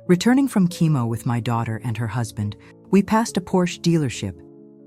Returning from chemo with my daughter and her husband, we passed a Porsche dealership.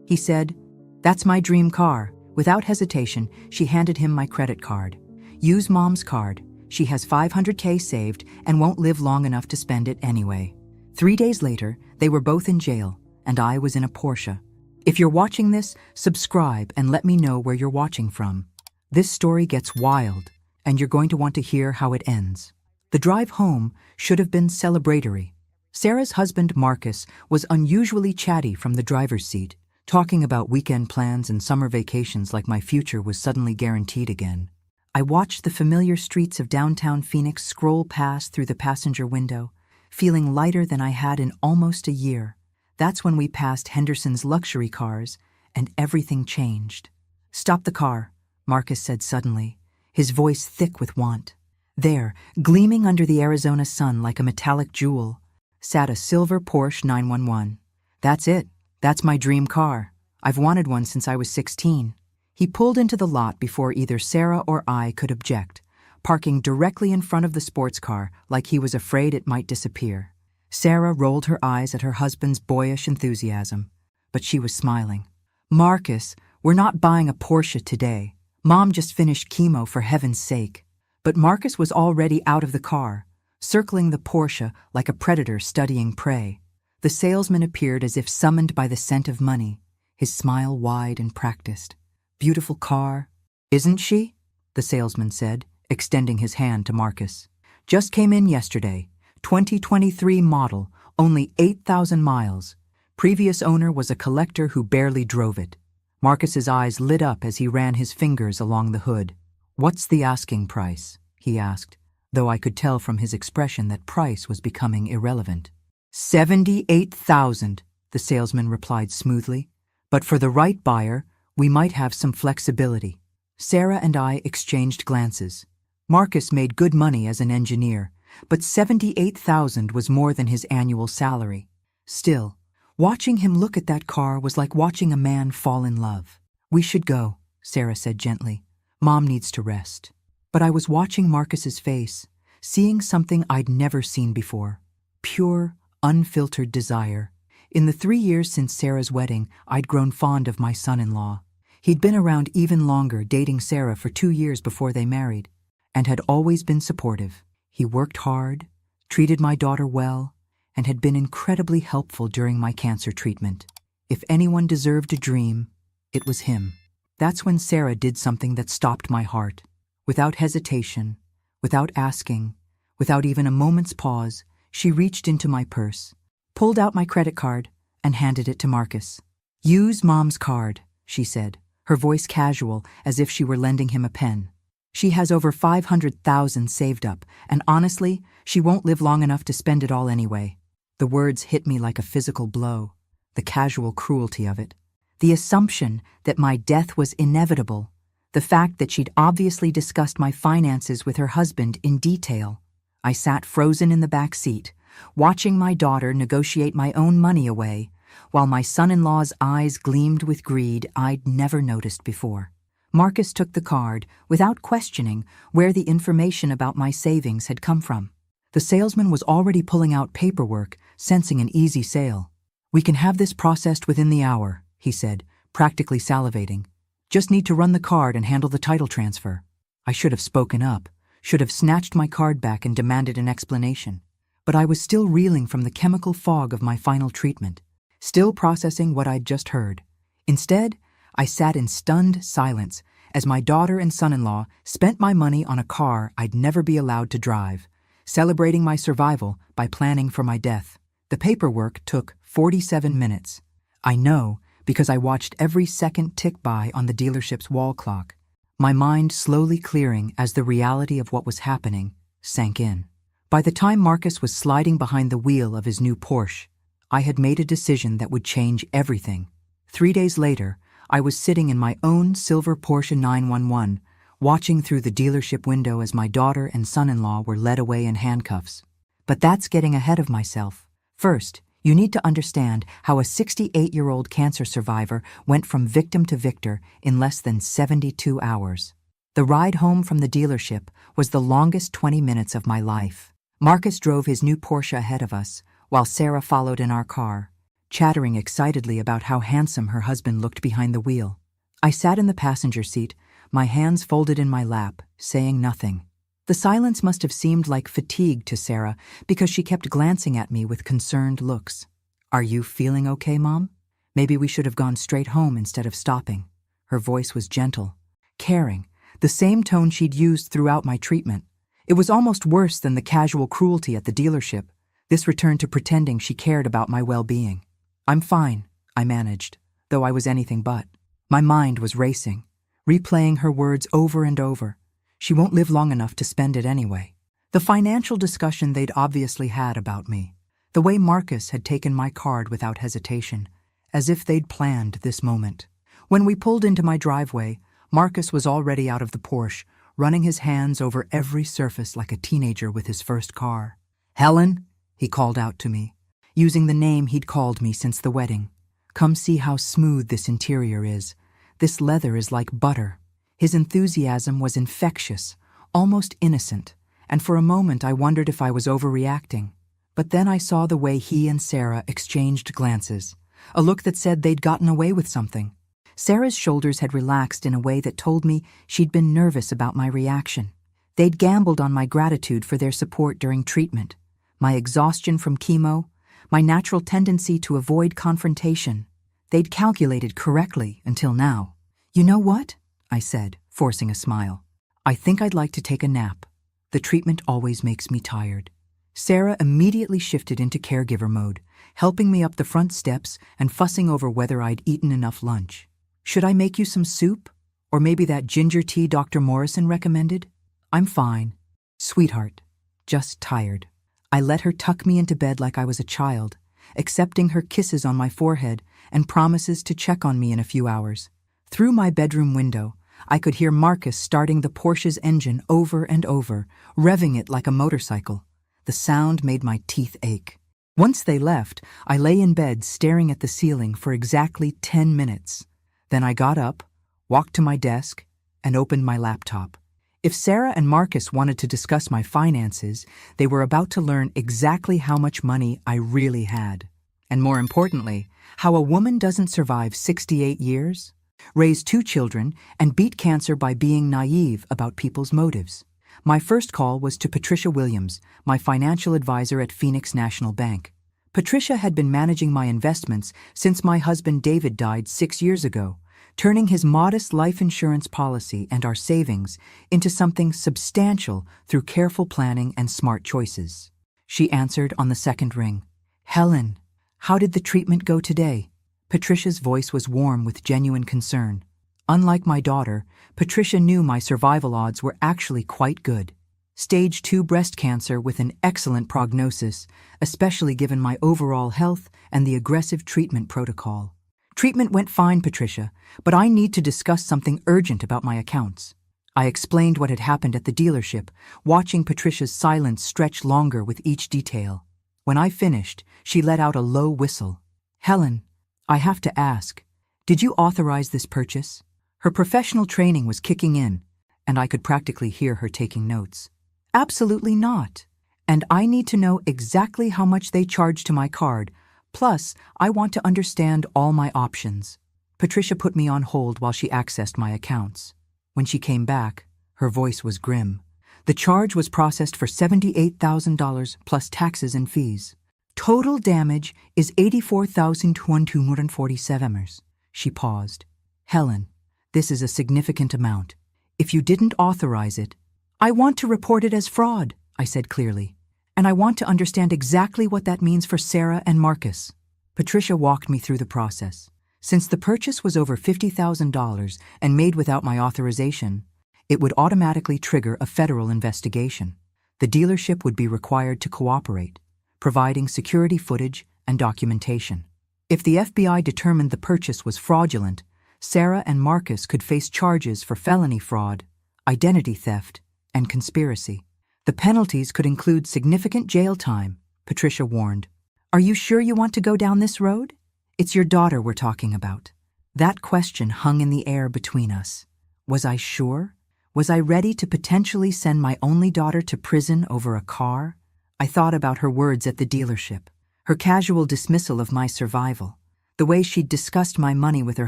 He said, "That's my dream car." Without hesitation, she handed him my credit card. "Use Mom's card. She has $500K saved and won't live long enough to spend it anyway." 3 days later, they were both in jail, and I was in a Porsche. If you're watching this, subscribe and let me know where you're watching from. This story gets wild, and you're going to want to hear how it ends. The drive home should have been celebratory. Sarah's husband, Marcus, was unusually chatty from the driver's seat, talking about weekend plans and summer vacations like my future was suddenly guaranteed again. I watched the familiar streets of downtown Phoenix scroll past through the passenger window, feeling lighter than I had in almost a year. That's when we passed Henderson's luxury cars, and everything changed. "Stop the car," Marcus said suddenly, his voice thick with want. There, gleaming under the Arizona sun like a metallic jewel, sat a silver Porsche 911. "That's it. That's my dream car. I've wanted one since I was 16. He pulled into the lot before either Sarah or I could object, parking directly in front of the sports car like he was afraid it might disappear. Sarah rolled her eyes at her husband's boyish enthusiasm, but she was smiling. "Marcus, we're not buying a Porsche today. Mom just finished chemo, for heaven's sake." But Marcus was already out of the car, circling the Porsche like a predator studying prey. The salesman appeared as if summoned by the scent of money, his smile wide and practiced. "Beautiful car, isn't she?" the salesman said, extending his hand to Marcus. "Just came in yesterday, 2023 model, only 8,000 miles. Previous owner was a collector who barely drove it." Marcus's eyes lit up as he ran his fingers along the hood. "What's the asking price?" he asked, though I could tell from his expression that price was becoming irrelevant. "78,000, the salesman replied smoothly. "But for the right buyer, we might have some flexibility." Sarah and I exchanged glances. Marcus made good money as an engineer, but 78,000 was more than his annual salary. Still, watching him look at that car was like watching a man fall in love. "We should go," Sarah said gently. "Mom needs to rest." But I was watching Marcus's face, seeing something I'd never seen before. Pure, unfiltered desire. In the 3 years since Sarah's wedding, I'd grown fond of my son-in-law. He'd been around even longer, dating Sarah for 2 years before they married, and had always been supportive. He worked hard, treated my daughter well, and had been incredibly helpful during my cancer treatment. If anyone deserved a dream, it was him. That's when Sarah did something that stopped my heart. Without hesitation, without asking, without even a moment's pause, she reached into my purse, pulled out my credit card, and handed it to Marcus. "Use Mom's card," she said, her voice casual as if she were lending him a pen. "She has over 500,000 saved up, and honestly, she won't live long enough to spend it all anyway." The words hit me like a physical blow, the casual cruelty of it. The assumption that my death was inevitable, the fact that she'd obviously discussed my finances with her husband in detail. I sat frozen in the back seat, watching my daughter negotiate my own money away, while my son-in-law's eyes gleamed with greed I'd never noticed before. Marcus took the card without questioning where the information about my savings had come from. The salesman was already pulling out paperwork, sensing an easy sale. "We can have this processed within the hour," he said, practically salivating. "Just need to run the card and handle the title transfer." I should have spoken up, should have snatched my card back and demanded an explanation. But I was still reeling from the chemical fog of my final treatment, still processing what I'd just heard. Instead, I sat in stunned silence as my daughter and son-in-law spent my money on a car I'd never be allowed to drive, celebrating my survival by planning for my death. The paperwork took 47 minutes. I know because I watched every second tick by on the dealership's wall clock, my mind slowly clearing as the reality of what was happening sank in. By the time Marcus was sliding behind the wheel of his new Porsche, I had made a decision that would change everything. 3 days later, I was sitting in my own silver Porsche 911, watching through the dealership window as my daughter and son-in-law were led away in handcuffs. But that's getting ahead of myself. First, you need to understand how a 68-year-old cancer survivor went from victim to victor in less than 72 hours. The ride home from the dealership was the longest 20 minutes of my life. Marcus drove his new Porsche ahead of us, while Sarah followed in our car, chattering excitedly about how handsome her husband looked behind the wheel. I sat in the passenger seat, my hands folded in my lap, saying nothing. The silence must have seemed like fatigue to Sarah because she kept glancing at me with concerned looks. "Are you feeling okay, Mom? Maybe we should have gone straight home instead of stopping." Her voice was gentle, caring, the same tone she'd used throughout my treatment. It was almost worse than the casual cruelty at the dealership. This returned to pretending she cared about my well-being. "I'm fine," I managed, though I was anything but. My mind was racing, replaying her words over and over. She won't live long enough to spend it anyway. The financial discussion they'd obviously had about me. The way Marcus had taken my card without hesitation, as if they'd planned this moment. When we pulled into my driveway, Marcus was already out of the Porsche, running his hands over every surface like a teenager with his first car. "Helen," he called out to me, using the name he'd called me since the wedding. "Come see how smooth this interior is. This leather is like butter." His enthusiasm was infectious, almost innocent, and for a moment I wondered if I was overreacting. But then I saw the way he and Sarah exchanged glances, a look that said they'd gotten away with something. Sarah's shoulders had relaxed in a way that told me she'd been nervous about my reaction. They'd gambled on my gratitude for their support during treatment, my exhaustion from chemo, my natural tendency to avoid confrontation. They'd calculated correctly until now. "You know what?" I said, forcing a smile. "I think I'd like to take a nap. The treatment always makes me tired." Sarah immediately shifted into caregiver mode, helping me up the front steps and fussing over whether I'd eaten enough lunch. "Should I make you some soup? Or maybe that ginger tea Dr. Morrison recommended?" "I'm fine, sweetheart. Just tired." I let her tuck me into bed like I was a child, accepting her kisses on my forehead and promises to check on me in a few hours. Through my bedroom window, I could hear Marcus starting the Porsche's engine over and over, revving it like a motorcycle. The sound made my teeth ache. Once they left, I lay in bed staring at the ceiling for exactly 10 minutes. Then I got up, walked to my desk, and opened my laptop. If Sarah and Marcus wanted to discuss my finances, they were about to learn exactly how much money I really had. And more importantly, how a woman doesn't survive 68 years, raise 2 children, and beat cancer by being naive about people's motives. My first call was to Patricia Williams, my financial advisor at Phoenix National Bank. Patricia had been managing my investments since my husband David died 6 years ago, turning his modest life insurance policy and our savings into something substantial through careful planning and smart choices. She answered on the second ring. "Helen, how did the treatment go today?" Patricia's voice was warm with genuine concern. Unlike my daughter, Patricia knew my survival odds were actually quite good. Stage 2 breast cancer with an excellent prognosis, especially given my overall health and the aggressive treatment protocol. "Treatment went fine, Patricia, but I need to discuss something urgent about my accounts." I explained what had happened at the dealership, watching Patricia's silence stretch longer with each detail. When I finished, she let out a low whistle. "Helen, I have to ask, did you authorize this purchase?" Her professional training was kicking in, and I could practically hear her taking notes. "Absolutely not. And I need to know exactly how much they charged to my card. Plus, I want to understand all my options." Patricia put me on hold while she accessed my accounts. When she came back, her voice was grim. The charge was processed for $78,000 plus taxes and fees. "Total damage is $84,247. She paused. "Helen, this is a significant amount. If you didn't authorize it—" "I want to report it as fraud," I said clearly. "And I want to understand exactly what that means for Sarah and Marcus." Patricia walked me through the process. Since the purchase was over $50,000 and made without my authorization, it would automatically trigger a federal investigation. The dealership would be required to cooperate, providing security footage and documentation. If the FBI determined the purchase was fraudulent, Sarah and Marcus could face charges for felony fraud, identity theft, and conspiracy. The penalties could include significant jail time, Patricia warned. "Are you sure you want to go down this road? It's your daughter we're talking about." That question hung in the air between us. Was I sure? Was I ready to potentially send my only daughter to prison over a car? I thought about her words at the dealership, her casual dismissal of my survival, the way she'd discussed my money with her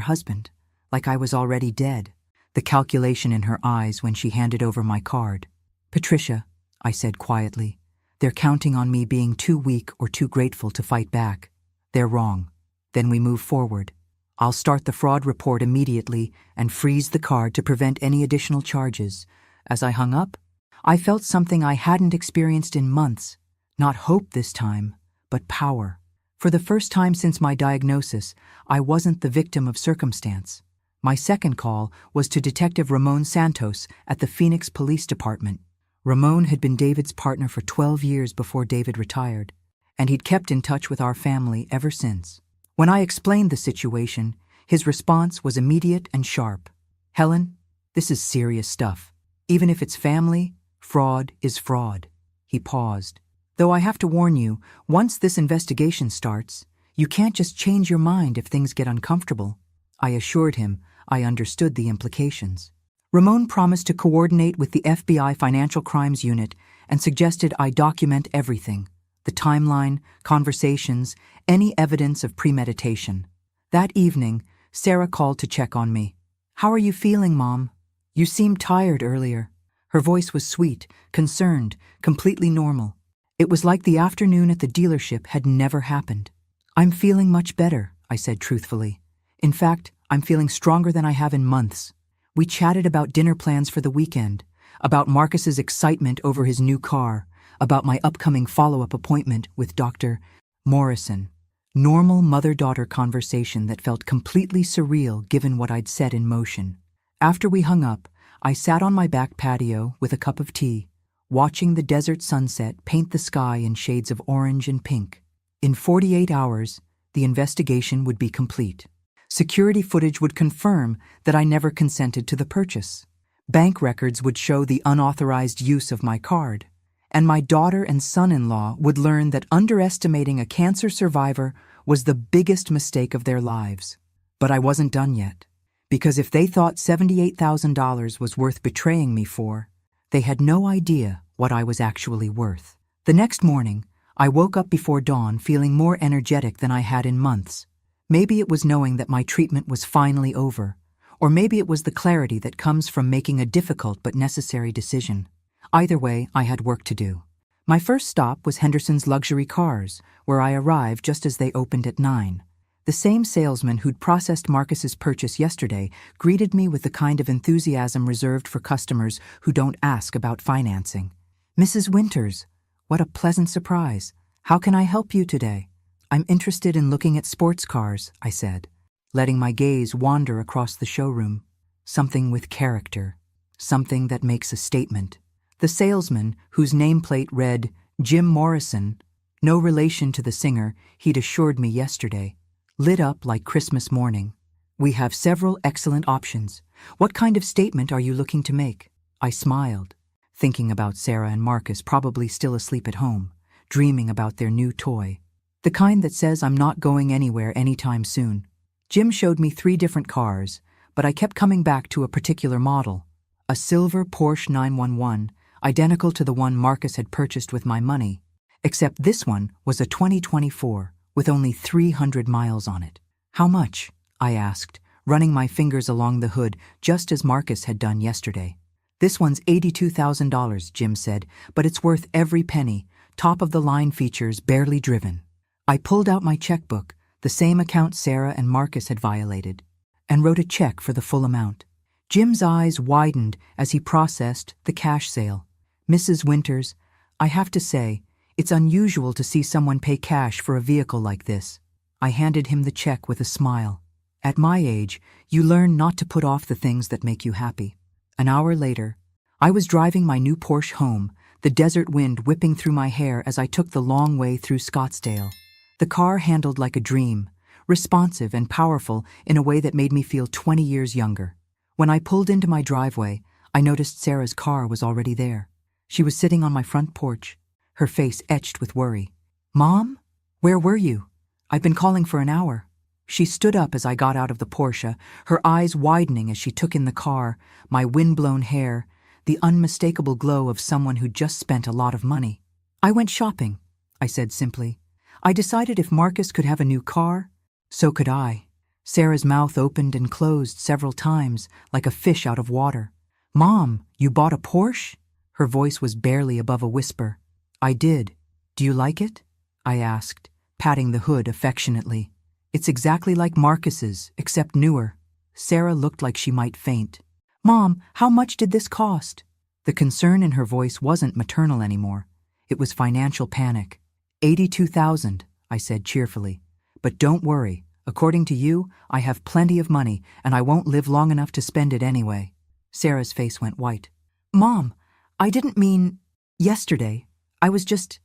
husband, like I was already dead, the calculation in her eyes when she handed over my card. "Patricia," I said quietly, "they're counting on me being too weak or too grateful to fight back. They're wrong. Then we move forward. I'll start the fraud report immediately and freeze the card to prevent any additional charges." As I hung up, I felt something I hadn't experienced in months. Not hope this time, but power. For the first time since my diagnosis, I wasn't the victim of circumstance. My second call was to Detective Ramon Santos at the Phoenix Police Department. Ramon had been David's partner for 12 years before David retired, and he'd kept in touch with our family ever since. When I explained the situation, his response was immediate and sharp. "Helen, this is serious stuff. Even if it's family, fraud is fraud." He paused. "Though I have to warn you, once this investigation starts, you can't just change your mind if things get uncomfortable." I assured him I understood the implications. Ramon promised to coordinate with the FBI Financial Crimes Unit and suggested I document everything: the timeline, conversations, any evidence of premeditation. That evening, Sarah called to check on me. "How are you feeling, Mom? You seemed tired earlier." Her voice was sweet, concerned, completely normal. It was like the afternoon at the dealership had never happened. "I'm feeling much better," I said truthfully. "In fact, I'm feeling stronger than I have in months." We chatted about dinner plans for the weekend, about Marcus's excitement over his new car, about my upcoming follow-up appointment with Dr. Morrison. Normal mother-daughter conversation that felt completely surreal given what I'd set in motion. After we hung up, I sat on my back patio with a cup of tea, watching the desert sunset paint the sky in shades of orange and pink. In 48 hours, the investigation would be complete. Security footage would confirm that I never consented to the purchase. Bank records would show the unauthorized use of my card. And my daughter and son-in-law would learn that underestimating a cancer survivor was the biggest mistake of their lives. But I wasn't done yet. Because if they thought $78,000 was worth betraying me for, they had no idea what I was actually worth. The next morning, I woke up before dawn feeling more energetic than I had in months. Maybe it was knowing that my treatment was finally over, or maybe it was the clarity that comes from making a difficult but necessary decision. Either way, I had work to do. My first stop was Henderson's Luxury Cars, where I arrived just as they opened at 9. The same salesman who'd processed Marcus's purchase yesterday greeted me with the kind of enthusiasm reserved for customers who don't ask about financing. "Mrs. Winters, what a pleasant surprise. How can I help you today?" "I'm interested in looking at sports cars," I said, letting my gaze wander across the showroom. Something with character. Something that makes a statement. The salesman, whose nameplate read Jim Morrison, no relation to the singer he'd assured me yesterday, lit up like Christmas morning. "We have several excellent options. What kind of statement are you looking to make?" I smiled, thinking about Sarah and Marcus probably still asleep at home, dreaming about their new toy. The kind that says I'm not going anywhere anytime soon. Jim showed me 3 different cars, but I kept coming back to a particular model. A silver Porsche 911, identical to the one Marcus had purchased with my money, except this one was a 2024 with only 300 miles on it. "How much?" I asked, running my fingers along the hood just as Marcus had done yesterday. "This one's $82,000, Jim said, but it's worth every penny, top-of-the-line features, barely driven." I pulled out my checkbook, the same account Sarah and Marcus had violated, and wrote a check for the full amount. Jim's eyes widened as he processed the cash sale. "Mrs. Winters, I have to say, it's unusual to see someone pay cash for a vehicle like this." I handed him the check with a smile. "At my age, you learn not to put off the things that make you happy." An hour later, I was driving my new Porsche home, the desert wind whipping through my hair as I took the long way through Scottsdale. The car handled like a dream, responsive and powerful in a way that made me feel 20 years younger. When I pulled into my driveway, I noticed Sarah's car was already there. She was sitting on my front porch, her face etched with worry. "Mom? Where were you? I've been calling for an hour." She stood up as I got out of the Porsche, her eyes widening as she took in the car, my wind-blown hair, the unmistakable glow of someone who'd just spent a lot of money. I went shopping, I said simply. I decided if Marcus could have a new car, so could I. Sarah's mouth opened and closed several times, like a fish out of water. Mom, you bought a Porsche? Her voice was barely above a whisper. I did. Do you like it? I asked, patting the hood affectionately. It's exactly like Marcus's, except newer. Sarah looked like she might faint. Mom, how much did this cost? The concern in her voice wasn't maternal anymore. It was financial panic. $82,000, I said cheerfully. But don't worry. According to you, I have plenty of money, and I won't live long enough to spend it anyway. Sarah's face went white. Mom, I didn't mean yesterday. I was just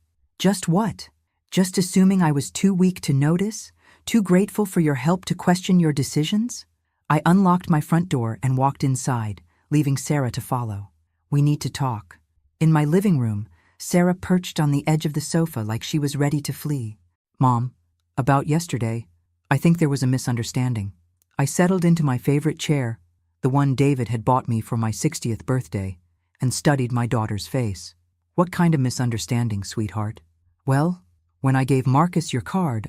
what? Just assuming I was too weak to notice? Too grateful for your help to question your decisions? I unlocked my front door and walked inside, leaving Sarah to follow. We need to talk. In my living room, Sarah perched on the edge of the sofa like she was ready to flee. Mom, about yesterday, I think there was a misunderstanding. I settled into my favorite chair, the one David had bought me for my 60th birthday, and studied my daughter's face. What kind of misunderstanding, sweetheart? Well, when I gave Marcus your card,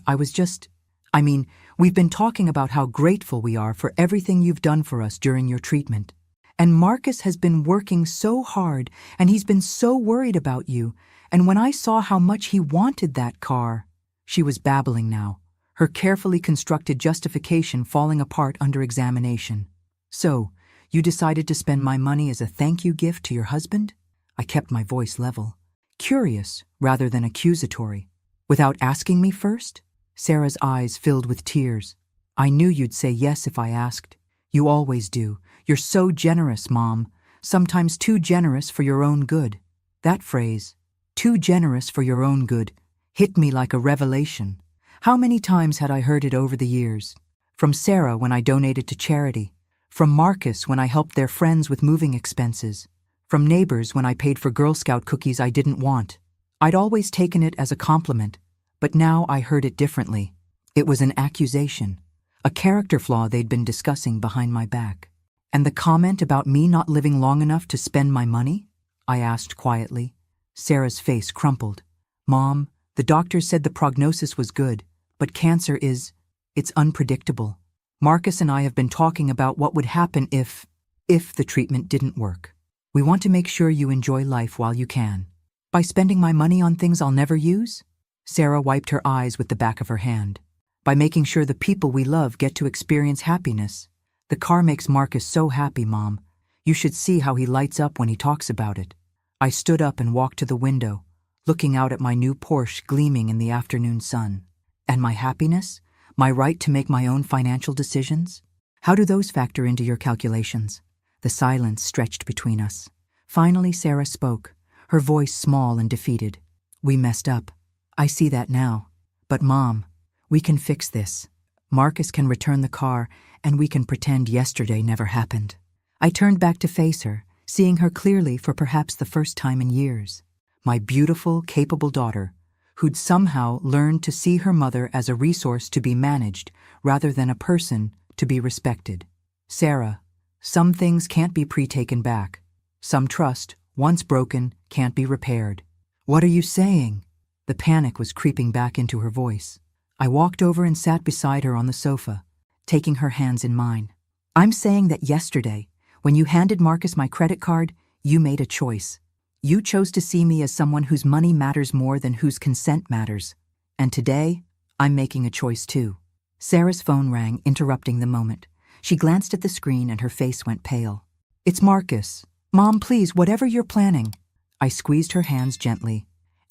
we've been talking about how grateful we are for everything you've done for us during your treatment. And Marcus has been working so hard, and he's been so worried about you, and when I saw how much he wanted that car— She was babbling now, her carefully constructed justification falling apart under examination. So, you decided to spend my money as a thank you gift to your husband? I kept my voice level, curious rather than accusatory. Without asking me first? Sarah's eyes filled with tears. I knew you'd say yes if I asked. You always do. You're so generous, Mom. Sometimes too generous for your own good. That phrase, too generous for your own good, hit me like a revelation. How many times had I heard it over the years? From Sarah when I donated to charity. From Marcus when I helped their friends with moving expenses. From neighbors when I paid for Girl Scout cookies I didn't want. I'd always taken it as a compliment, but now I heard it differently. It was an accusation, a character flaw they'd been discussing behind my back. And the comment about me not living long enough to spend my money? I asked quietly. Sarah's face crumpled. Mom, the doctor said the prognosis was good, but cancer it's unpredictable. Marcus and I have been talking about what would happen if the treatment didn't work. We want to make sure you enjoy life while you can. By spending my money on things I'll never use? Sarah wiped her eyes with the back of her hand. By making sure the people we love get to experience happiness. The car makes Marcus so happy, Mom. You should see how he lights up when he talks about it. I stood up and walked to the window, looking out at my new Porsche gleaming in the afternoon sun. And my happiness? My right to make my own financial decisions? How do those factor into your calculations? The silence stretched between us. Finally, Sarah spoke, her voice small and defeated. We messed up. I see that now. But Mom, we can fix this. Marcus can return the car, and we can pretend yesterday never happened. I turned back to face her, seeing her clearly for perhaps the first time in years. My beautiful, capable daughter, who'd somehow learned to see her mother as a resource to be managed rather than a person to be respected. Sarah, some things can't be pre-taken back. Some trust, once broken, can't be repaired. What are you saying? The panic was creeping back into her voice. I walked over and sat beside her on the sofa, taking her hands in mine. I'm saying that yesterday, when you handed Marcus my credit card, you made a choice. You chose to see me as someone whose money matters more than whose consent matters. And today, I'm making a choice too. Sarah's phone rang, interrupting the moment. She glanced at the screen and her face went pale. It's Marcus. Mom, please, whatever you're planning. I squeezed her hands gently.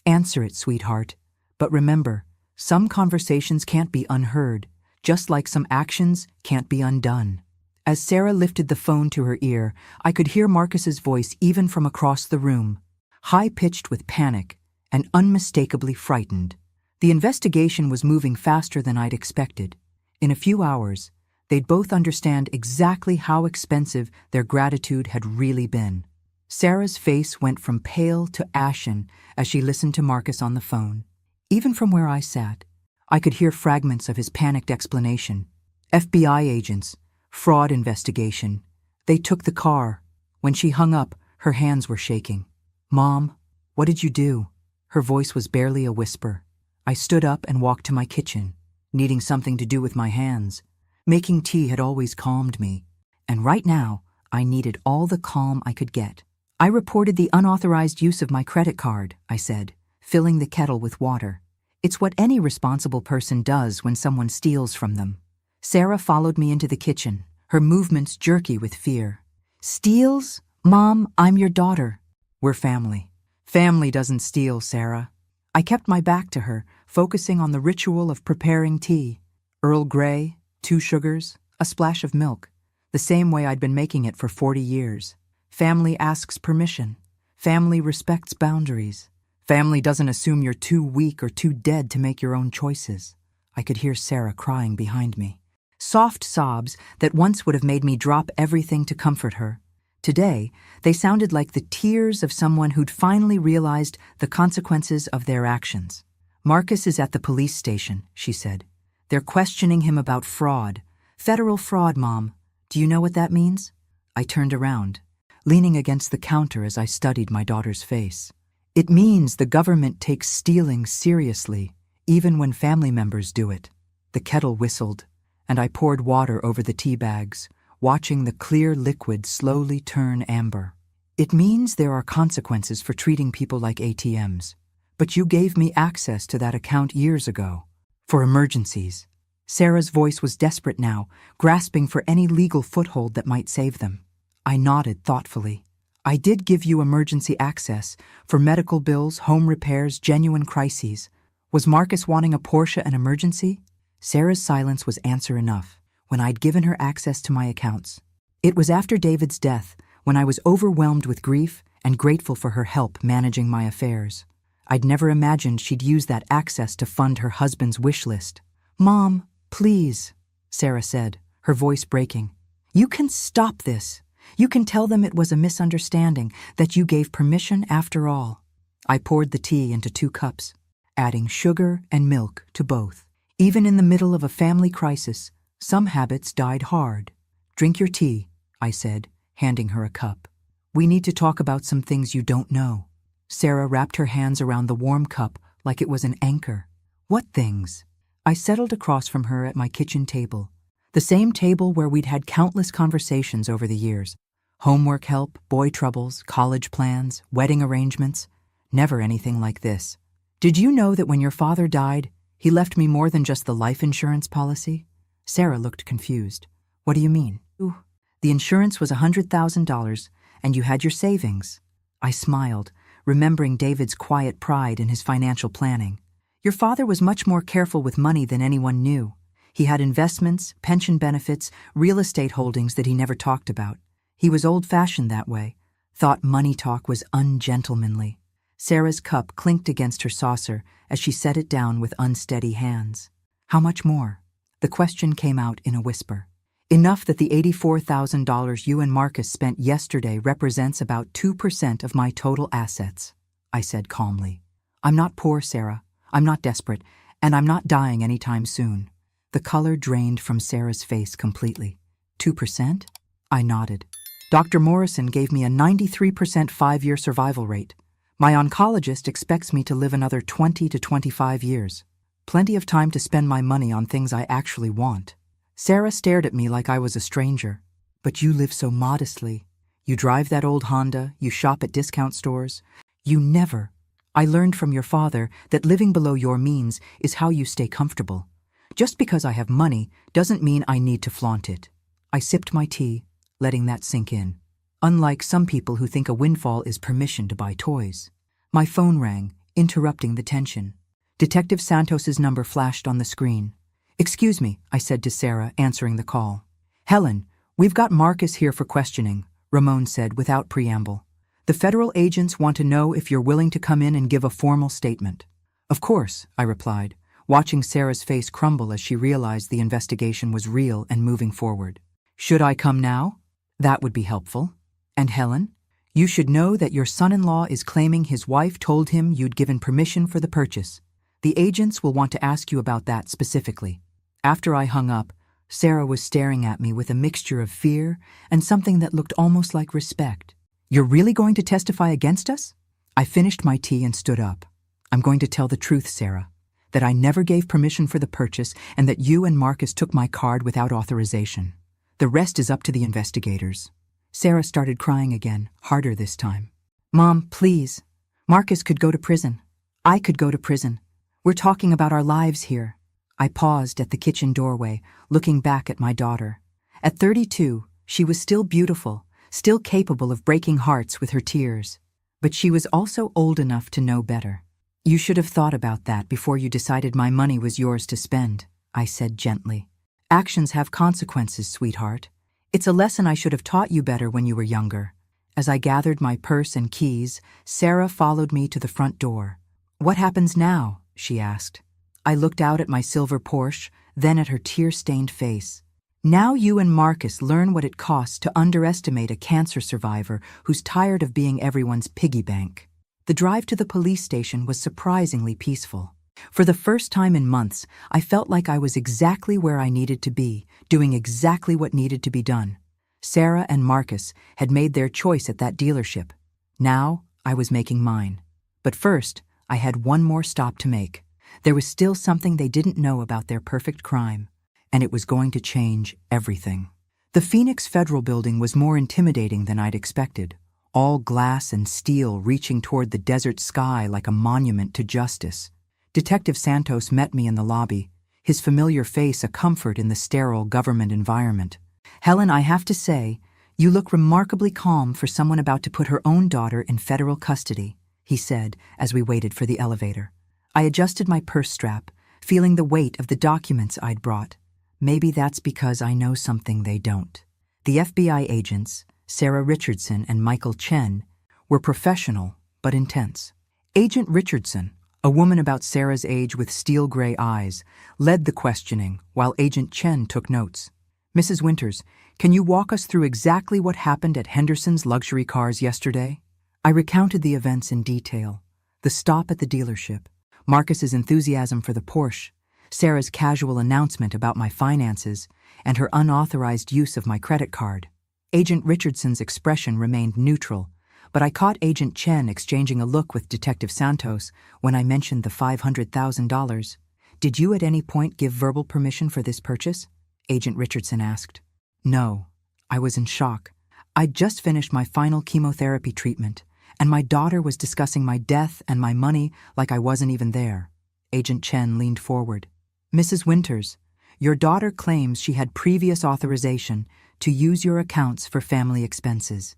Answer it, sweetheart. But remember, some conversations can't be unheard, just like some actions can't be undone. As Sarah lifted the phone to her ear, I could hear Marcus's voice even from across the room, high-pitched with panic and unmistakably frightened. The investigation was moving faster than I'd expected. In a few hours, they'd both understand exactly how expensive their gratitude had really been. Sarah's face went from pale to ashen as she listened to Marcus on the phone. Even from where I sat, I could hear fragments of his panicked explanation. FBI agents, fraud investigation. They took the car. When she hung up, her hands were shaking. Mom, what did you do? Her voice was barely a whisper. I stood up and walked to my kitchen, needing something to do with my hands. Making tea had always calmed me, and right now I needed all the calm I could get. I reported the unauthorized use of my credit card, I said, filling the kettle with water. It's what any responsible person does when someone steals from them. Sarah followed me into the kitchen, her movements jerky with fear. Steals? Mom, I'm your daughter. We're family. Family doesn't steal, Sarah. I kept my back to her, focusing on the ritual of preparing tea. Earl Grey, 2 sugars, a splash of milk, the same way I'd been making it for 40 years. Family asks permission. Family respects boundaries. Family doesn't assume you're too weak or too dead to make your own choices. I could hear Sarah crying behind me. Soft sobs that once would have made me drop everything to comfort her. Today, they sounded like the tears of someone who'd finally realized the consequences of their actions. Marcus is at the police station, she said. They're questioning him about fraud. Federal fraud, Mom. Do you know what that means? I turned around, leaning against the counter as I studied my daughter's face. It means the government takes stealing seriously, even when family members do it. The kettle whistled, and I poured water over the tea bags, watching the clear liquid slowly turn amber. It means there are consequences for treating people like ATMs. But you gave me access to that account years ago. For emergencies. Sarah's voice was desperate now, grasping for any legal foothold that might save them. I nodded thoughtfully. I did give you emergency access for medical bills, home repairs, genuine crises. Was Marcus wanting a Porsche an emergency? Sarah's silence was answer enough when I'd given her access to my accounts. It was after David's death, when I was overwhelmed with grief and grateful for her help managing my affairs. I'd never imagined she'd use that access to fund her husband's wish list. Mom, please, Sarah said, her voice breaking. You can stop this. You can tell them it was a misunderstanding, that you gave permission after all. I poured the tea into 2 cups, adding sugar and milk to both. Even in the middle of a family crisis, some habits died hard. Drink your tea, I said, handing her a cup. We need to talk about some things you don't know. Sarah wrapped her hands around the warm cup like it was an anchor. What things? I settled across from her at my kitchen table, the same table where we'd had countless conversations over the years. Homework help, boy troubles, college plans, wedding arrangements. Never anything like this. Did you know that when your father died, he left me more than just the life insurance policy? Sarah looked confused. What do you mean? Ooh, the insurance was $100,000, and you had your savings. I smiled, remembering David's quiet pride in his financial planning. Your father was much more careful with money than anyone knew. He had investments, pension benefits, real estate holdings that he never talked about. He was old-fashioned that way, thought money talk was ungentlemanly. Sarah's cup clinked against her saucer as she set it down with unsteady hands. How much more? The question came out in a whisper. Enough that the $84,000 you and Marcus spent yesterday represents about 2% of my total assets, I said calmly. I'm not poor, Sarah. I'm not desperate, and I'm not dying anytime soon. The color drained from Sarah's face completely. 2%? I nodded. Dr. Morrison gave me a 93% 5-year survival rate. My oncologist expects me to live another 20 to 25 years. Plenty of time to spend my money on things I actually want. Sarah stared at me like I was a stranger. But you live so modestly. You drive that old Honda, you shop at discount stores. You never. I learned from your father that living below your means is how you stay comfortable. Just because I have money doesn't mean I need to flaunt it. I sipped my tea, letting that sink in. Unlike some people who think a windfall is permission to buy toys. My phone rang, interrupting the tension. Detective Santos's number flashed on the screen. Excuse me, I said to Sarah, answering the call. Helen, we've got Marcus here for questioning, Ramon said without preamble. The federal agents want to know if you're willing to come in and give a formal statement. Of course, I replied, watching Sarah's face crumble as she realized the investigation was real and moving forward. Should I come now? That would be helpful. And Helen? You should know that your son-in-law is claiming his wife told him you'd given permission for the purchase. The agents will want to ask you about that specifically. After I hung up, Sarah was staring at me with a mixture of fear and something that looked almost like respect. You're really going to testify against us? I finished my tea and stood up. I'm going to tell the truth, Sarah, that I never gave permission for the purchase and that you and Marcus took my card without authorization. The rest is up to the investigators. Sarah started crying again, harder this time. Mom, please. Marcus could go to prison. I could go to prison. We're talking about our lives here. I paused at the kitchen doorway, looking back at my daughter. At 32, she was still beautiful, still capable of breaking hearts with her tears. But she was also old enough to know better. You should have thought about that before you decided my money was yours to spend, I said gently. Actions have consequences, sweetheart. It's a lesson I should have taught you better when you were younger. As I gathered my purse and keys, Sarah followed me to the front door. What happens now? She asked. I looked out at my silver Porsche, then at her tear-stained face. Now you and Marcus learn what it costs to underestimate a cancer survivor who's tired of being everyone's piggy bank. The drive to the police station was surprisingly peaceful. For the first time in months, I felt like I was exactly where I needed to be, doing exactly what needed to be done. Sarah and Marcus had made their choice at that dealership. Now, I was making mine. But first, I had one more stop to make. There was still something they didn't know about their perfect crime, and it was going to change everything. The Phoenix Federal Building was more intimidating than I'd expected, all glass and steel reaching toward the desert sky like a monument to justice. Detective Santos met me in the lobby, his familiar face a comfort in the sterile government environment. Helen, I have to say, you look remarkably calm for someone about to put her own daughter in federal custody, he said as we waited for the elevator. I adjusted my purse strap, feeling the weight of the documents I'd brought. Maybe that's because I know something they don't. The FBI agents, Sarah Richardson and Michael Chen, were professional but intense. Agent Richardson, a woman about Sarah's age with steel-gray eyes, led the questioning while Agent Chen took notes. Mrs. Winters, can you walk us through exactly what happened at Henderson's luxury cars yesterday? I recounted the events in detail. The stop at the dealership, Marcus's enthusiasm for the Porsche, Sarah's casual announcement about my finances, and her unauthorized use of my credit card. Agent Richardson's expression remained neutral, but I caught Agent Chen exchanging a look with Detective Santos when I mentioned the $500,000. Did you at any point give verbal permission for this purchase? Agent Richardson asked. No, I was in shock. I'd just finished my final chemotherapy treatment, and my daughter was discussing my death and my money like I wasn't even there. Agent Chen leaned forward. Mrs. Winters, your daughter claims she had previous authorization to use your accounts for family expenses.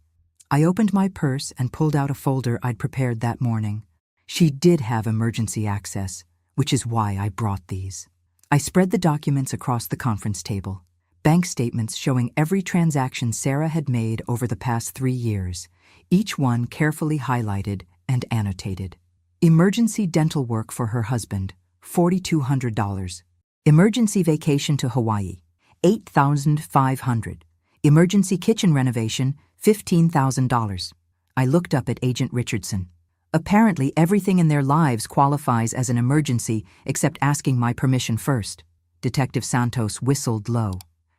I opened my purse and pulled out a folder I'd prepared that morning. She did have emergency access, which is why I brought these. I spread the documents across the conference table, bank statements showing every transaction Sarah had made over the past 3 years, each one carefully highlighted and annotated. Emergency dental work for her husband, $4,200. Emergency vacation to Hawaii, $8,500. Emergency kitchen renovation, $15,000. I looked up at Agent Richardson. Apparently, everything in their lives qualifies as an emergency except asking my permission first. Detective Santos whistled low.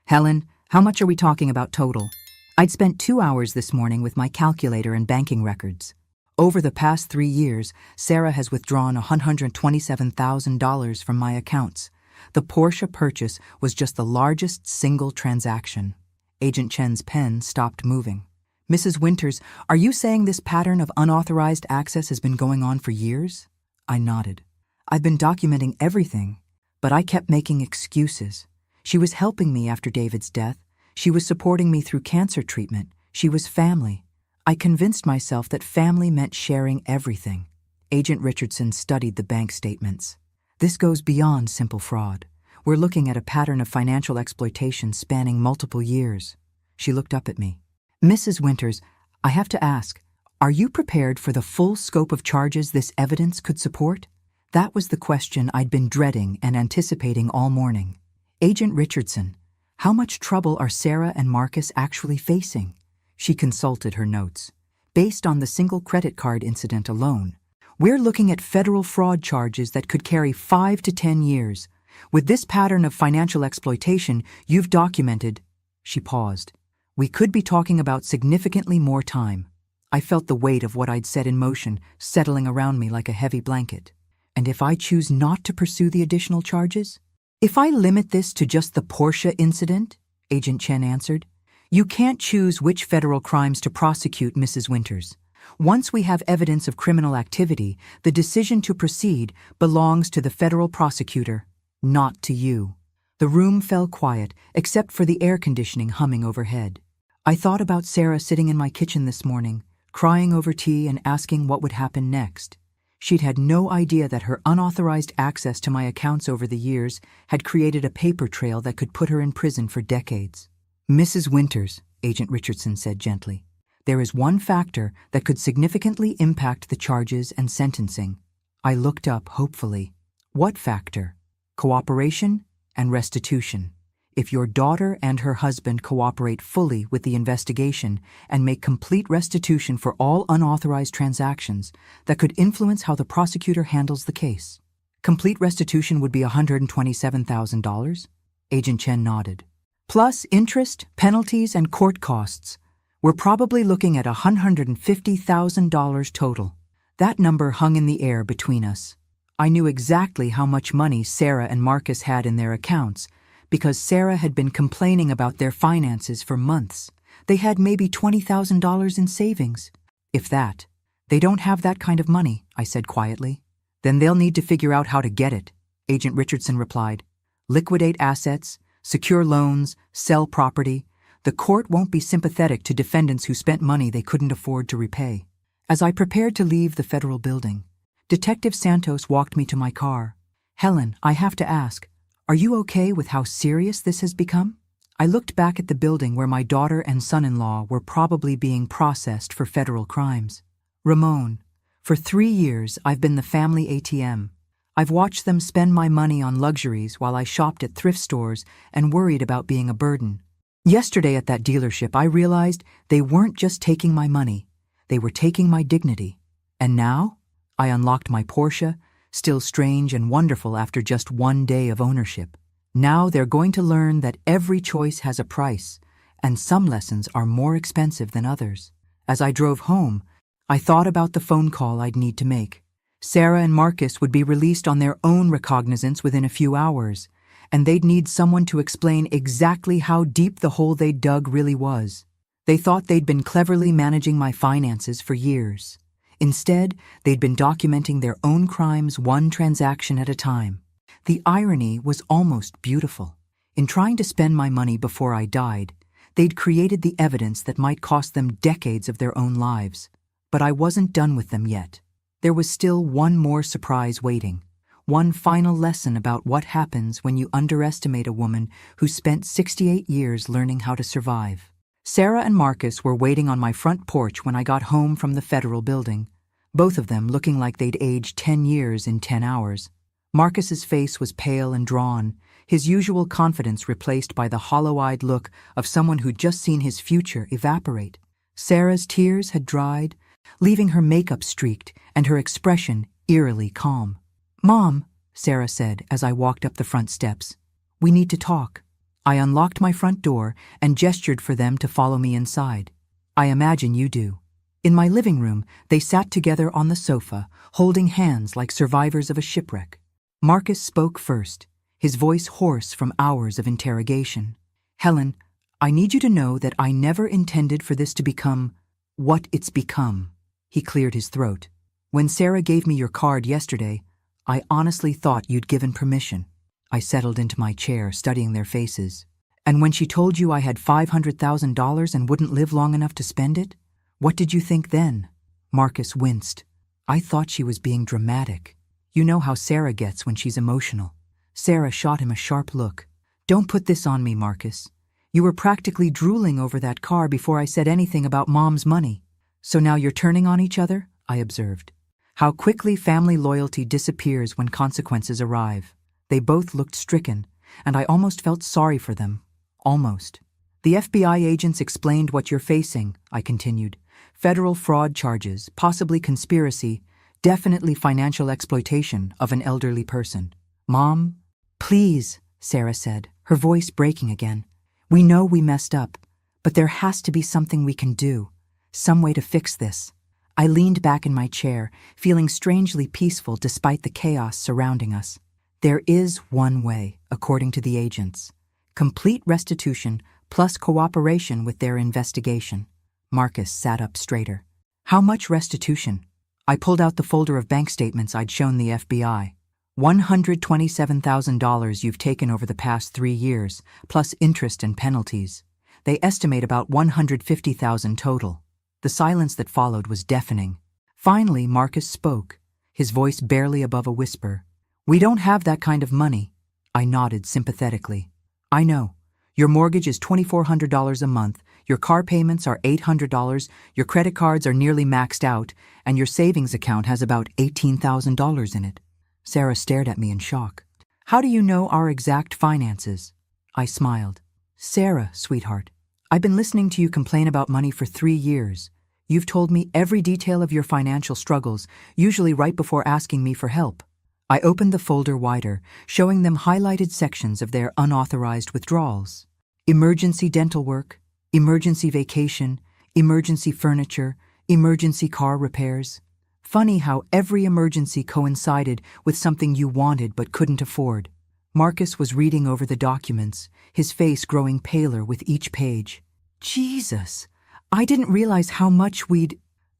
Helen, how much are we talking about total? I'd spent 2 hours this morning with my calculator and banking records. Over the past 3 years, Sarah has withdrawn $127,000 from my accounts. The Porsche purchase was just the largest single transaction. Agent Chen's pen stopped moving. Mrs. Winters, are you saying this pattern of unauthorized access has been going on for years? I nodded. I've been documenting everything, but I kept making excuses. She was helping me after David's death. She was supporting me through cancer treatment. She was family. I convinced myself that family meant sharing everything. Agent Richardson studied the bank statements. This goes beyond simple fraud. We're looking at a pattern of financial exploitation spanning multiple years. She looked up at me. Mrs. Winters, I have to ask, are you prepared for the full scope of charges this evidence could support? That was the question I'd been dreading and anticipating all morning. Agent Richardson, how much trouble are Sarah and Marcus actually facing? She consulted her notes. Based on the single credit card incident alone, we're looking at federal fraud charges that could carry 5 to 10 years. With this pattern of financial exploitation you've documented, she paused. We could be talking about significantly more time. I felt the weight of what I'd set in motion settling around me like a heavy blanket. And if I choose not to pursue the additional charges? If I limit this to just the Porsche incident, Agent Chen answered, you can't choose which federal crimes to prosecute, Mrs. Winters. Once we have evidence of criminal activity, the decision to proceed belongs to the federal prosecutor, not to you. The room fell quiet, except for the air conditioning humming overhead. I thought about Sarah sitting in my kitchen this morning, crying over tea and asking what would happen next. She'd had no idea that her unauthorized access to my accounts over the years had created a paper trail that could put her in prison for decades. Mrs. Winters, Agent Richardson said gently, there is one factor that could significantly impact the charges and sentencing. I looked up hopefully. What factor? Cooperation and restitution. If your daughter and her husband cooperate fully with the investigation and make complete restitution for all unauthorized transactions, that could influence how the prosecutor handles the case. Complete restitution would be $127,000? Agent Chen nodded. Plus interest, penalties, and court costs. We're probably looking at $150,000 total. That number hung in the air between us. I knew exactly how much money Sarah and Marcus had in their accounts, because Sarah had been complaining about their finances for months. They had maybe $20,000 in savings. If that. They don't have that kind of money, I said quietly. Then they'll need to figure out how to get it, Agent Richardson replied. Liquidate assets, secure loans, sell property. The court won't be sympathetic to defendants who spent money they couldn't afford to repay. As I prepared to leave the federal building, Detective Santos walked me to my car. Helen, I have to ask, are you okay with how serious this has become? I looked back at the building where my daughter and son-in-law were probably being processed for federal crimes. Ramon, for 3 years I've been the family ATM. I've watched them spend my money on luxuries while I shopped at thrift stores and worried about being a burden. Yesterday at that dealership, I realized they weren't just taking my money, they were taking my dignity. And now? I unlocked my Porsche, still strange and wonderful after just 1 day of ownership. Now they're going to learn that every choice has a price, and some lessons are more expensive than others. As I drove home, I thought about the phone call I'd need to make. Sarah and Marcus would be released on their own recognizance within a few hours, and they'd need someone to explain exactly how deep the hole they'd dug really was. They thought they'd been cleverly managing my finances for years. Instead, they'd been documenting their own crimes one transaction at a time. The irony was almost beautiful. In trying to spend my money before I died, they'd created the evidence that might cost them decades of their own lives. But I wasn't done with them yet. There was still one more surprise waiting. One final lesson about what happens when you underestimate a woman who spent 68 years learning how to survive. Sarah and Marcus were waiting on my front porch when I got home from the federal building, both of them looking like they'd aged 10 years in 10 hours. Marcus's face was pale and drawn, his usual confidence replaced by the hollow-eyed look of someone who'd just seen his future evaporate. Sarah's tears had dried, leaving her makeup streaked and her expression eerily calm. "Mom," Sarah said as I walked up the front steps, "we need to talk." I unlocked my front door and gestured for them to follow me inside. I imagine you do. In my living room, they sat together on the sofa, holding hands like survivors of a shipwreck. Marcus spoke first, his voice hoarse from hours of interrogation. "Helen, I need you to know that I never intended for this to become what it's become." He cleared his throat. "When Sarah gave me your card yesterday, I honestly thought you'd given permission." I settled into my chair, studying their faces. "And when she told you I had $500,000 and wouldn't live long enough to spend it, what did you think then?" Marcus winced. "I thought she was being dramatic. You know how Sarah gets when she's emotional." Sarah shot him a sharp look. "Don't put this on me, Marcus. You were practically drooling over that car before I said anything about Mom's money. So now you're turning on each other?" I observed. How quickly family loyalty disappears when consequences arrive. They both looked stricken, and I almost felt sorry for them. Almost. "The FBI agents explained what you're facing," I continued. "Federal fraud charges, possibly conspiracy, definitely financial exploitation of an elderly person." "Mom?" "Please," Sarah said, her voice breaking again. "We know we messed up, but there has to be something we can do. Some way to fix this. I leaned back in my chair, feeling strangely peaceful despite the chaos surrounding us. There is one way, according to the agents. Complete restitution plus cooperation with their investigation. Marcus sat up straighter. How much restitution? I pulled out the folder of bank statements I'd shown the FBI. $127,000 you've taken over the past 3 years, plus interest and penalties. They estimate about $150,000 total. The silence that followed was deafening. Finally, Marcus spoke, his voice barely above a whisper. We don't have that kind of money. I nodded sympathetically. I know. Your mortgage is $2,400 a month, your car payments are $800, your credit cards are nearly maxed out, and your savings account has about $18,000 in it. Sarah stared at me in shock. How do you know our exact finances? I smiled. Sarah, sweetheart, I've been listening to you complain about money for 3 years. You've told me every detail of your financial struggles, usually right before asking me for help. I opened the folder wider, showing them highlighted sections of their unauthorized withdrawals. Emergency dental work, emergency vacation, emergency furniture, emergency car repairs. Funny how every emergency coincided with something you wanted but couldn't afford. Marcus was reading over the documents, his face growing paler with each page. Jesus, I didn't realize how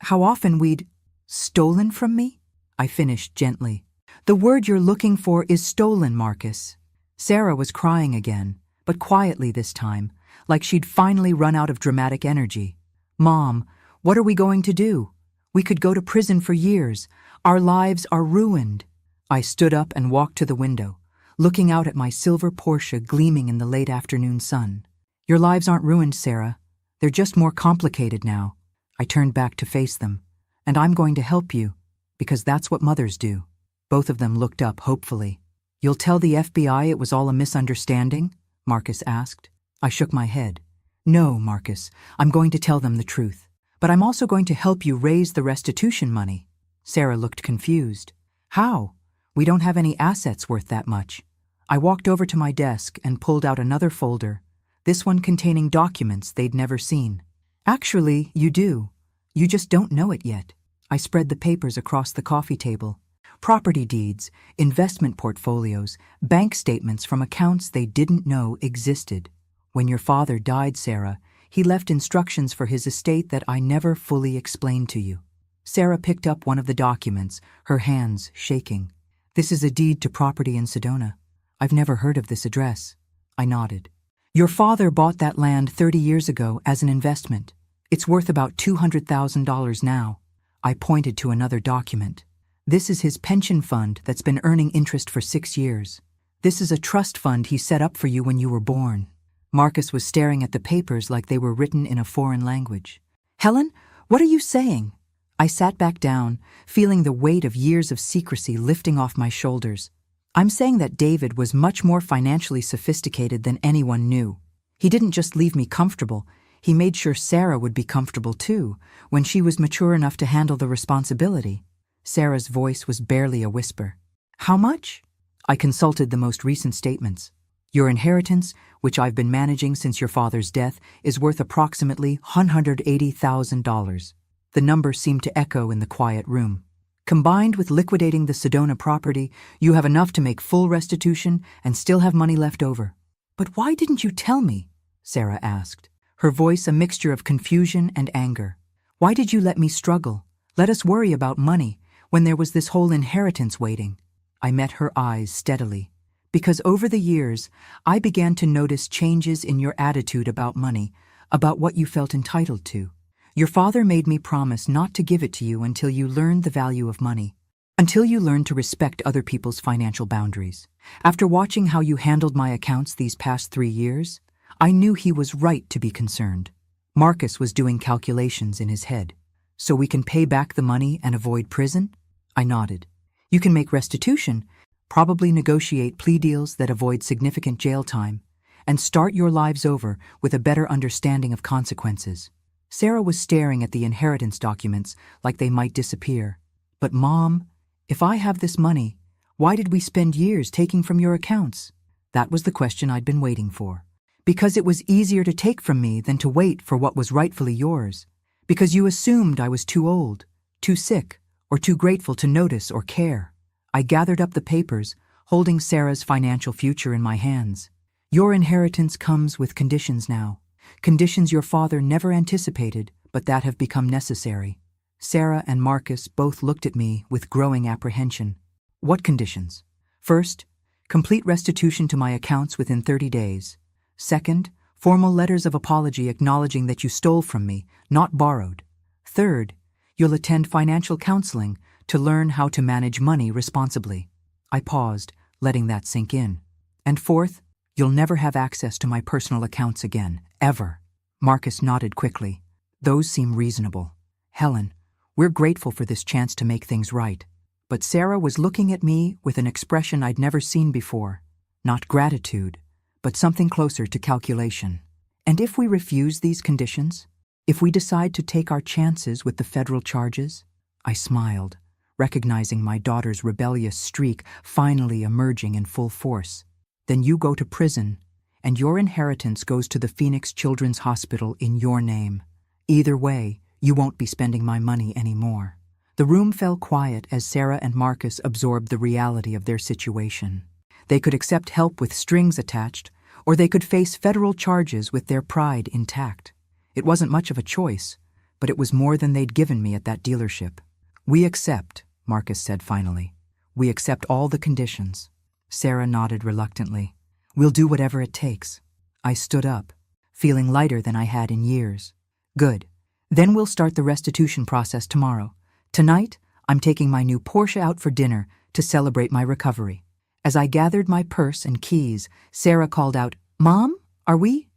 often we'd stolen from me? I finished gently. The word you're looking for is stolen, Marcus. Sarah was crying again, but quietly this time, like she'd finally run out of dramatic energy. Mom, what are we going to do? We could go to prison for years. Our lives are ruined. I stood up and walked to the window, looking out at my silver Porsche gleaming in the late afternoon sun. Your lives aren't ruined, Sarah. They're just more complicated now. I turned back to face them. And I'm going to help you, because that's what mothers do. Both of them looked up hopefully. You'll tell the FBI it was all a misunderstanding? Marcus asked. I shook my head. No, Marcus, I'm going to tell them the truth. But I'm also going to help you raise the restitution money. Sarah looked confused. How? We don't have any assets worth that much. I walked over to my desk and pulled out another folder, this one containing documents they'd never seen. Actually, you do. You just don't know it yet. I spread the papers across the coffee table. Property deeds, investment portfolios, bank statements from accounts they didn't know existed. When your father died, Sarah, he left instructions for his estate that I never fully explained to you. Sarah picked up one of the documents, her hands shaking. This is a deed to property in Sedona. I've never heard of this address. I nodded. Your father bought that land 30 years ago as an investment. It's worth about $200,000 now. I pointed to another document. This is his pension fund that's been earning interest for 6 years. This is a trust fund he set up for you when you were born. Marcus was staring at the papers like they were written in a foreign language. Helen, what are you saying? I sat back down, feeling the weight of years of secrecy lifting off my shoulders. I'm saying that David was much more financially sophisticated than anyone knew. He didn't just leave me comfortable, he made sure Sarah would be comfortable too, when she was mature enough to handle the responsibility. Sarah's voice was barely a whisper. How much? I consulted the most recent statements. Your inheritance, which I've been managing since your father's death, is worth approximately $180,000. The number seemed to echo in the quiet room. Combined with liquidating the Sedona property, you have enough to make full restitution and still have money left over. But why didn't you tell me? Sarah asked, her voice a mixture of confusion and anger. Why did you let me struggle? Let us worry about money when there was this whole inheritance waiting. I met her eyes steadily. Because over the years, I began to notice changes in your attitude about money, about what you felt entitled to. Your father made me promise not to give it to you until you learned the value of money, until you learned to respect other people's financial boundaries. After watching how you handled my accounts these past 3 years, I knew he was right to be concerned. Marcus was doing calculations in his head. So we can pay back the money and avoid prison? I nodded. You can make restitution, probably negotiate plea deals that avoid significant jail time, and start your lives over with a better understanding of consequences. Sarah was staring at the inheritance documents like they might disappear. But Mom, if I have this money, why did we spend years taking from your accounts? That was the question I'd been waiting for. Because it was easier to take from me than to wait for what was rightfully yours. Because you assumed I was too old, too sick, or too grateful to notice or care. I gathered up the papers, holding Sarah's financial future in my hands. Your inheritance comes with conditions now. Conditions your father never anticipated, but that have become necessary. Sarah and Marcus both looked at me with growing apprehension. What conditions? First, complete restitution to my accounts within 30 days. Second, formal letters of apology acknowledging that you stole from me, not borrowed. Third, you'll attend financial counseling to learn how to manage money responsibly. I paused, letting that sink in. And fourth, you'll never have access to my personal accounts again, ever. Marcus nodded quickly. Those seem reasonable. Helen, we're grateful for this chance to make things right. But Sarah was looking at me with an expression I'd never seen before. Not gratitude, but something closer to calculation. And if we refuse these conditions? If we decide to take our chances with the federal charges? I smiled, recognizing my daughter's rebellious streak finally emerging in full force. Then you go to prison, and your inheritance goes to the Phoenix Children's Hospital in your name. Either way, you won't be spending my money anymore. The room fell quiet as Sarah and Marcus absorbed the reality of their situation. They could accept help with strings attached, or they could face federal charges with their pride intact. It wasn't much of a choice, but it was more than they'd given me at that dealership. We accept, Marcus said finally. We accept all the conditions. Sarah nodded reluctantly. We'll do whatever it takes. I stood up, feeling lighter than I had in years. Good. Then we'll start the restitution process tomorrow. Tonight, I'm taking my new Porsche out for dinner to celebrate my recovery. As I gathered my purse and keys, Sarah called out, Mom, are we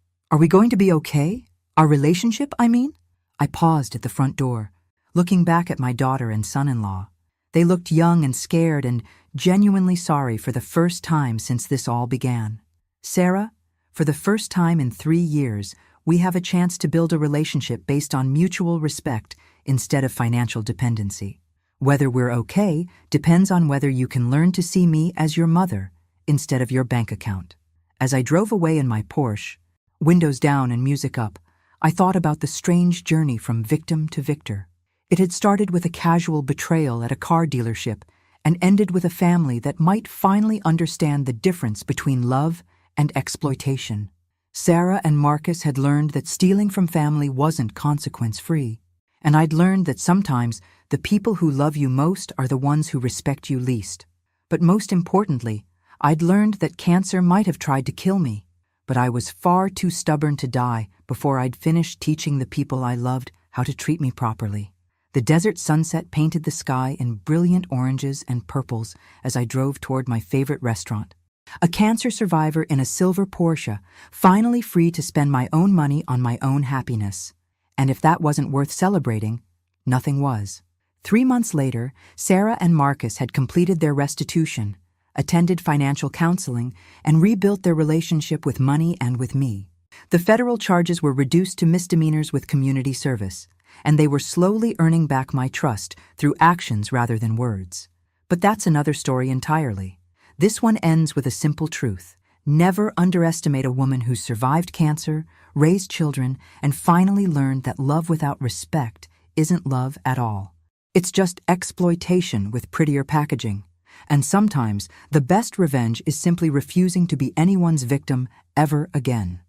going to be okay? Our relationship, I mean? I paused at the front door, looking back at my daughter and son-in-law. They looked young and scared and genuinely sorry for the first time since this all began. Sarah, for the first time in 3 years, we have a chance to build a relationship based on mutual respect instead of financial dependency. Whether we're okay depends on whether you can learn to see me as your mother instead of your bank account. As I drove away in my Porsche, windows down and music up, I thought about the strange journey from victim to victor. It had started with a casual betrayal at a car dealership and ended with a family that might finally understand the difference between love and exploitation. Sarah and Marcus had learned that stealing from family wasn't consequence-free, and I'd learned that sometimes the people who love you most are the ones who respect you least. But most importantly, I'd learned that cancer might have tried to kill me, but I was far too stubborn to die before I'd finished teaching the people I loved how to treat me properly. The desert sunset painted the sky in brilliant oranges and purples as I drove toward my favorite restaurant. A cancer survivor in a silver Porsche, finally free to spend my own money on my own happiness. And if that wasn't worth celebrating, nothing was. 3 months later, Sarah and Marcus had completed their restitution, attended financial counseling, and rebuilt their relationship with money and with me. The federal charges were reduced to misdemeanors with community service, and they were slowly earning back my trust through actions rather than words. But that's another story entirely. This one ends with a simple truth. Never underestimate a woman who survived cancer, raised children, and finally learned that love without respect isn't love at all. It's just exploitation with prettier packaging. And sometimes, the best revenge is simply refusing to be anyone's victim ever again.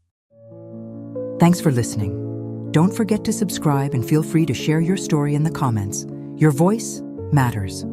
Thanks for listening. Don't forget to subscribe and feel free to share your story in the comments. Your voice matters.